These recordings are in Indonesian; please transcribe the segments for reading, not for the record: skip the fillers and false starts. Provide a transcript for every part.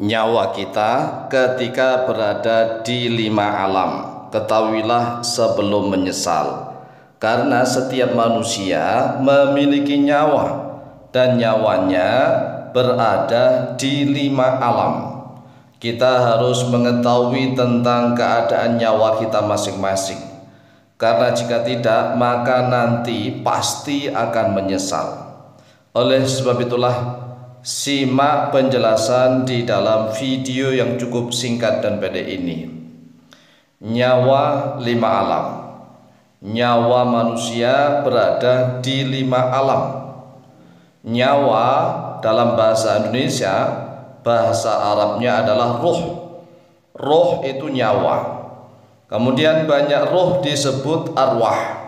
nyawa kita ketika berada di 5 alam. Ketahuilah sebelum menyesal, karena setiap manusia memiliki nyawa dan nyawanya berada di 5 alam. Kita harus mengetahui tentang keadaan nyawa kita masing-masing, karena jika tidak maka nanti pasti akan menyesal. Oleh sebab itulah, simak penjelasan di dalam video yang cukup singkat dan pendek ini. Nyawa 5 alam. Nyawa manusia berada di 5 alam. Nyawa dalam bahasa Indonesia, bahasa Arabnya adalah ruh. Ruh itu nyawa. Kemudian banyak ruh disebut arwah.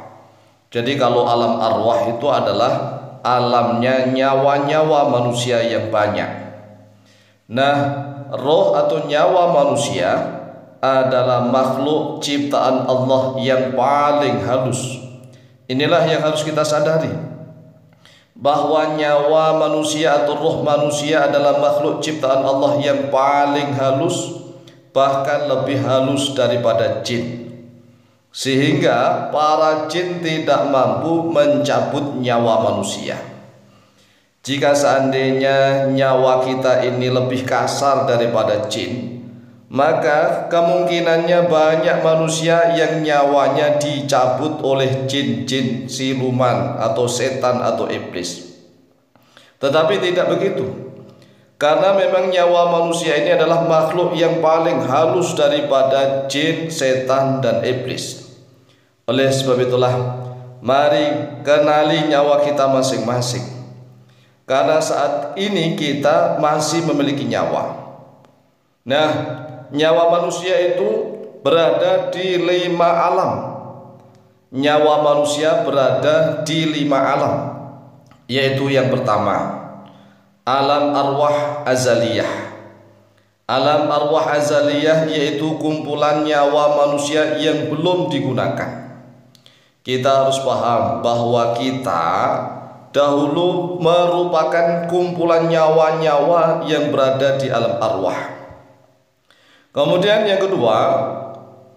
Jadi kalau alam arwah itu adalah alamnya nyawa-nyawa manusia yang banyak. Nah, roh atau nyawa manusia adalah makhluk ciptaan Allah yang paling halus. Inilah yang harus kita sadari, bahwa nyawa manusia atau roh manusia adalah makhluk ciptaan Allah yang paling halus, bahkan lebih halus daripada jin, sehingga para jin tidak mampu mencabut nyawa manusia. Jika seandainya nyawa kita ini lebih kasar daripada jin, maka kemungkinannya banyak manusia yang nyawanya dicabut oleh jin-jin siluman atau setan atau iblis. Tetapi tidak begitu, karena memang nyawa manusia ini adalah makhluk yang paling halus daripada jin, setan, dan iblis. Oleh sebab itulah, mari kenali nyawa kita masing-masing, karena saat ini kita masih memiliki nyawa. Nah, nyawa manusia itu berada di 5 alam. Nyawa manusia berada di 5 alam, yaitu yang pertama, alam arwah azaliyah. Alam arwah azaliyah yaitu kumpulan nyawa manusia yang belum digunakan. Kita harus paham bahwa kita dahulu merupakan kumpulan nyawa-nyawa yang berada di alam arwah. Kemudian yang kedua,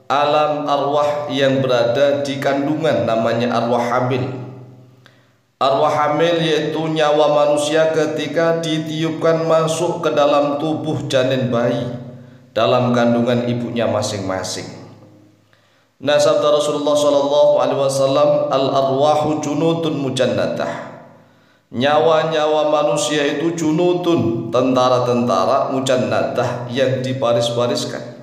alam arwah yang berada di kandungan, namanya arwah hamil. Arwah hamil yaitu nyawa manusia ketika ditiupkan masuk ke dalam tubuh janin bayi dalam kandungan ibunya masing-masing. Nah, sabda Rasulullah SAW, al-arwahu junudun mujannadah. Nyawa-nyawa manusia itu junudun, tentara-tentara mujannadah yang dibaris-bariskan.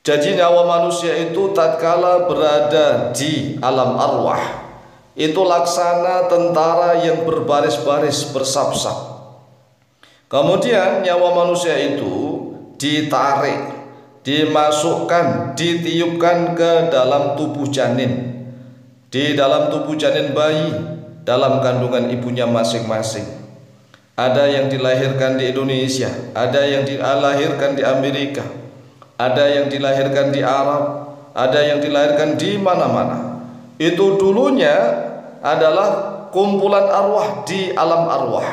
Jadi nyawa manusia itu tatkala berada di alam arwah, itu laksana tentara yang berbaris-baris, bersap-sap. Kemudian nyawa manusia itu ditarik, dimasukkan, ditiupkan ke dalam tubuh janin, di dalam tubuh janin bayi, dalam kandungan ibunya masing-masing. Ada yang dilahirkan di Indonesia, ada yang dilahirkan di Amerika, ada yang dilahirkan di Arab, ada yang dilahirkan di mana-mana. Itu dulunya adalah kumpulan arwah di alam arwah.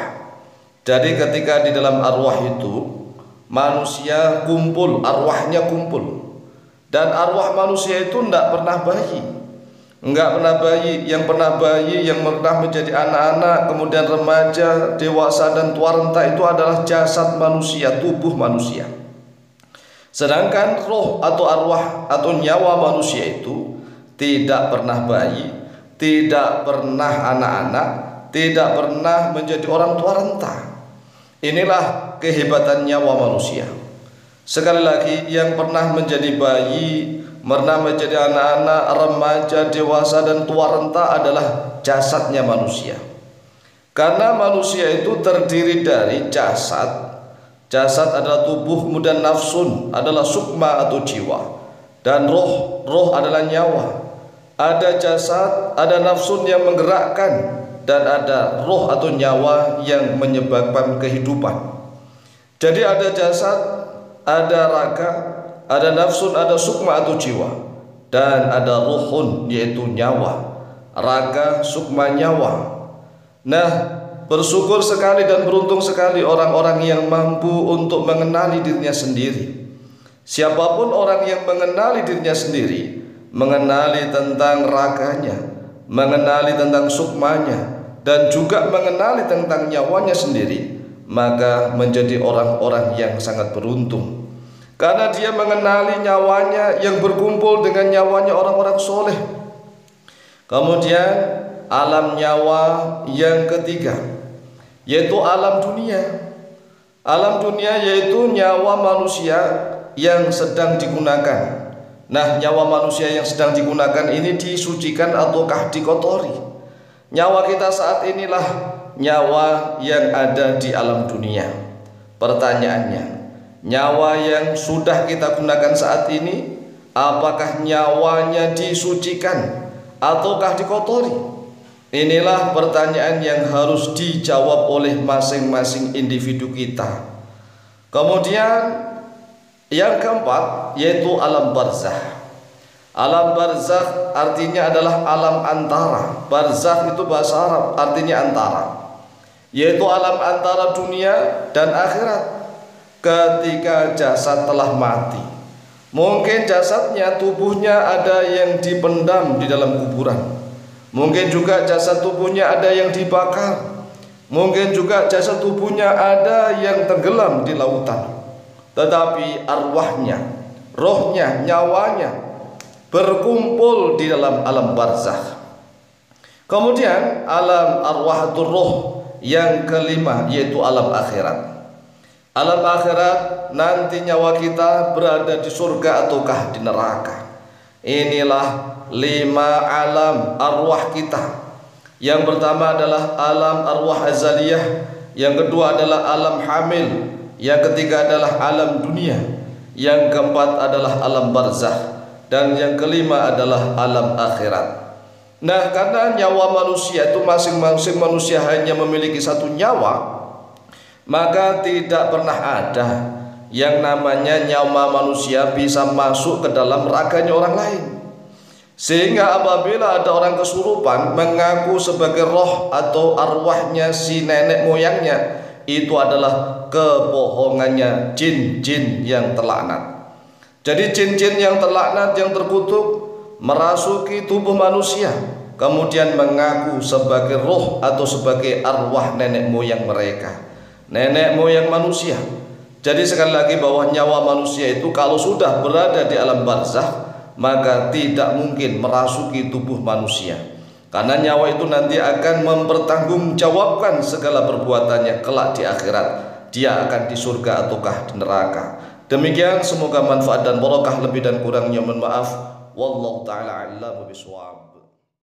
Jadi ketika di dalam arwah itu manusia kumpul, arwahnya kumpul. Dan arwah manusia itu tidak pernah bayi. Enggak pernah bayi, yang pernah bayi, yang pernah menjadi anak-anak, kemudian remaja, dewasa, dan tua renta itu adalah jasad manusia, tubuh manusia. Sedangkan roh atau arwah atau nyawa manusia itu tidak pernah bayi, tidak pernah anak-anak, tidak pernah menjadi orang tua renta. Inilah kehebatan nyawa manusia. Sekali lagi, yang pernah menjadi bayi, pernah menjadi anak-anak, remaja, dewasa, dan tua renta adalah jasadnya manusia. Karena manusia itu terdiri dari jasad. Jasad adalah tubuh, kemudian nafsun adalah sukma atau jiwa, dan roh adalah nyawa. Ada jasad, ada nafsun yang menggerakkan, dan ada roh atau nyawa yang menyebabkan kehidupan. Jadi ada jasad, ada raga, ada nafsun, ada sukma atau jiwa, dan ada ruhun yaitu nyawa, raga, sukma, nyawa. Nah, bersyukur sekali dan beruntung sekali orang-orang yang mampu untuk mengenali dirinya sendiri. Siapapun orang yang mengenali dirinya sendiri, mengenali tentang raganya, mengenali tentang sukmanya, dan juga mengenali tentang nyawanya sendiri, maka menjadi orang-orang yang sangat beruntung. Karena dia mengenali nyawanya yang berkumpul dengan nyawanya orang-orang soleh. Kemudian alam nyawa yang ketiga, yaitu alam dunia. Alam dunia yaitu nyawa manusia yang sedang digunakan. Nah, nyawa manusia yang sedang digunakan ini disucikan ataukah dikotori? Nyawa kita saat inilah nyawa yang ada di alam dunia. Pertanyaannya, nyawa yang sudah kita gunakan saat ini, apakah nyawanya disucikan ataukah dikotori? Inilah pertanyaan yang harus dijawab oleh masing-masing individu kita. Kemudian yang keempat yaitu alam barzakh. Alam barzakh artinya adalah alam antara. Barzakh itu bahasa Arab, artinya antara, yaitu alam antara dunia dan akhirat. Ketika jasad telah mati, mungkin jasadnya, tubuhnya ada yang dipendam di dalam kuburan, mungkin juga jasad tubuhnya ada yang dibakar, mungkin juga jasad tubuhnya ada yang tenggelam di lautan. Tetapi arwahnya, rohnya, nyawanya berkumpul di dalam alam barzakh. Kemudian alam arwahatul roh yang kelima yaitu alam akhirat. Alam akhirat nanti nyawa kita berada di surga ataukah di neraka. Inilah 5 alam arwah kita. Yang pertama adalah alam arwah azaliyah, yang kedua adalah alam hamil, yang ketiga adalah alam dunia, yang keempat adalah alam barzakh, dan yang kelima adalah alam akhirat. Nah, karena nyawa manusia itu masing-masing manusia hanya memiliki satu nyawa, maka tidak pernah ada yang namanya nyawa manusia bisa masuk ke dalam raganya orang lain. Sehingga apabila ada orang kesurupan mengaku sebagai roh atau arwahnya si nenek moyangnya, itu adalah kebohongannya jin-jin yang terlaknat. Jadi jin-jin yang terlaknat, yang terkutuk, merasuki tubuh manusia, kemudian mengaku sebagai roh atau sebagai arwah nenek moyang mereka, nenek moyang manusia. Jadi sekali lagi bahwa nyawa manusia itu kalau sudah berada di alam barzakh, maka tidak mungkin merasuki tubuh manusia. Karena nyawa itu nanti akan mempertanggungjawabkan segala perbuatannya kelak di akhirat. Dia akan di surga ataukah di neraka. Demikian, semoga manfaat dan barokah, lebih dan kurangnya mohon maaf. Wallahu ta'ala a'lamu bishawab.